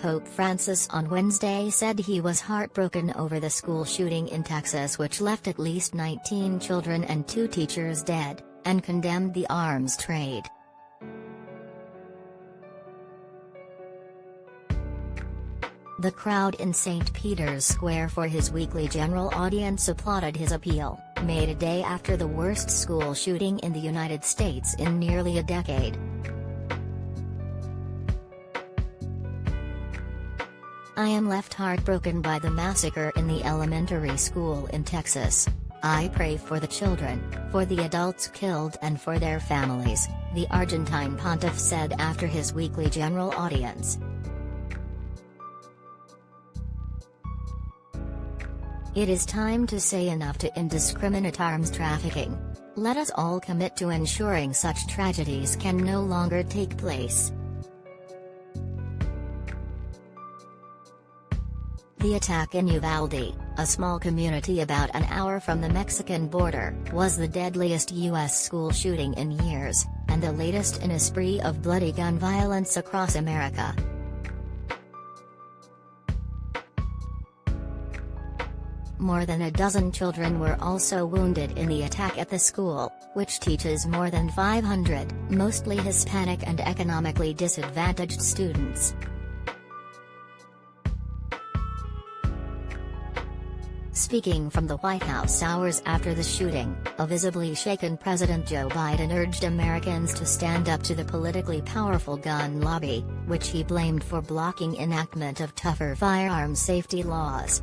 Pope Francis on Wednesday said he was heartbroken over the school shooting in Texas, which left at least 19 children and 2 teachers dead, and condemned the arms trade. The crowd in St. Peter's Square for his weekly general audience applauded his appeal, made a day after the worst school shooting in the United States in nearly a decade. "I am left heartbroken by the massacre in the elementary school in Texas. I pray for the children, for the adults killed and for their families," the Argentine pontiff said after his weekly general audience. "It is time to say enough to indiscriminate arms trafficking. Let us all commit to ensuring such tragedies can no longer take place." The attack in Uvalde, a small community about an hour from the Mexican border, was the deadliest U.S. school shooting in years, and the latest in a spree of bloody gun violence across America. More than a dozen children were also wounded in the attack at the school, which teaches more than 500, mostly Hispanic and economically disadvantaged students. Speaking from the White House hours after the shooting, a visibly shaken President Joe Biden urged Americans to stand up to the politically powerful gun lobby, which he blamed for blocking enactment of tougher firearms safety laws.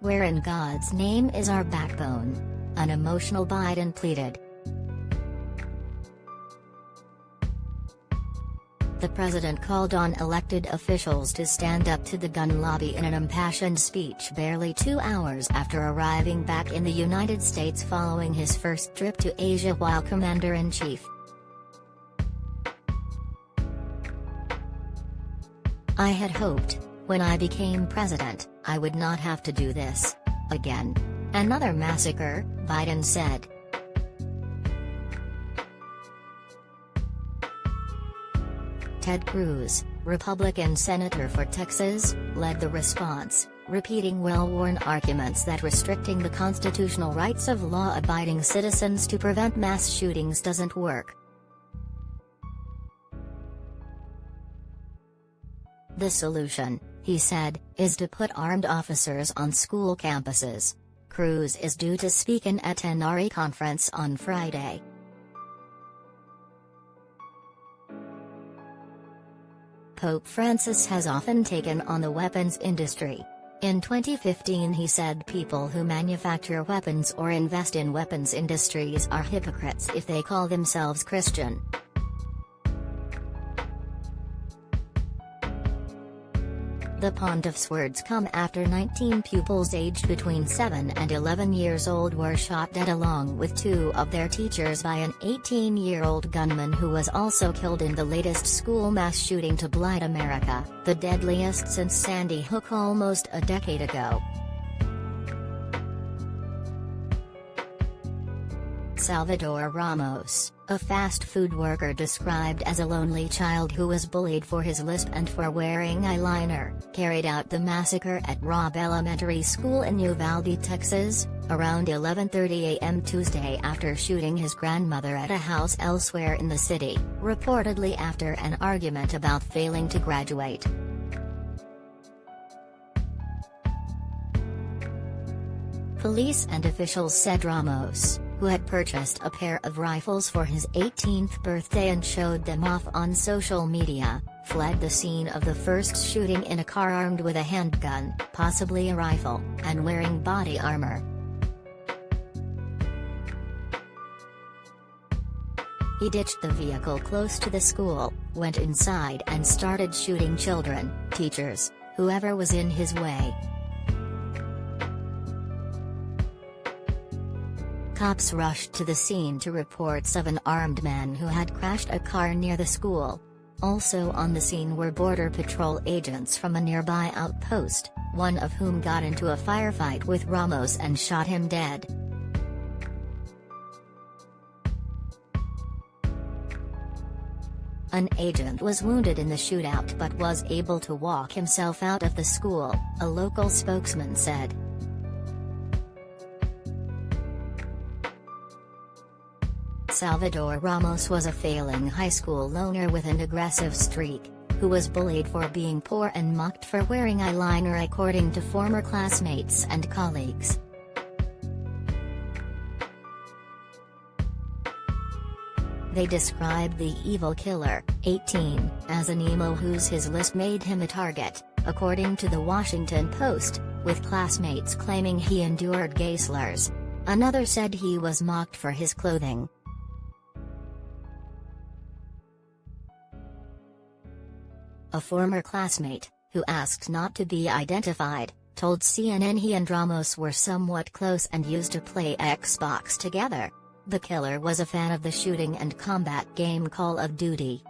"Where in God's name is our backbone?" an emotional Biden pleaded. The president called on elected officials to stand up to the gun lobby in an impassioned speech barely 2 hours after arriving back in the United States following his first trip to Asia while commander-in-chief. "I had hoped, when I became president, I would not have to do this again. Another massacre," Biden said. Ted Cruz, Republican senator for Texas, led the response, repeating well-worn arguments that restricting the constitutional rights of law-abiding citizens to prevent mass shootings doesn't work. "The solution," he said, "is to put armed officers on school campuses." Cruz is due to speak in at an RE conference on Friday. Pope Francis has often taken on the weapons industry. In 2015 he said people who manufacture weapons or invest in weapons industries are hypocrites if they call themselves Christian. The pontiff's words come after 19 pupils aged between 7 and 11 years old were shot dead along with 2 of their teachers by an 18-year-old gunman who was also killed in the latest school mass shooting to blight America, the deadliest since Sandy Hook almost a decade ago. Salvador Ramos, a fast food worker described as a lonely child who was bullied for his lisp and for wearing eyeliner, carried out the massacre at Robb Elementary School in Uvalde, Texas, around 11:30 a.m. Tuesday after shooting his grandmother at a house elsewhere in the city, reportedly after an argument about failing to graduate. Police and officials said Ramos, who had purchased a pair of rifles for his 18th birthday and showed them off on social media, fled the scene of the first shooting in a car armed with a handgun, possibly a rifle, and wearing body armor. He ditched the vehicle close to the school, went inside and started shooting children, teachers, whoever was in his way. Cops rushed to the scene to reports of an armed man who had crashed a car near the school. Also on the scene were Border Patrol agents from a nearby outpost, one of whom got into a firefight with Ramos and shot him dead. An agent was wounded in the shootout but was able to walk himself out of the school, a local spokesman said. Salvador Ramos was a failing high school loner with an aggressive streak, who was bullied for being poor and mocked for wearing eyeliner according to former classmates and colleagues. They described the evil killer, 18, as an emo his list made him a target, according to the Washington Post, with classmates claiming he endured gay slurs. Another said he was mocked for his clothing. A former classmate, who asked not to be identified, told CNN he and Ramos were somewhat close and used to play Xbox together. The killer was a fan of the shooting and combat game Call of Duty.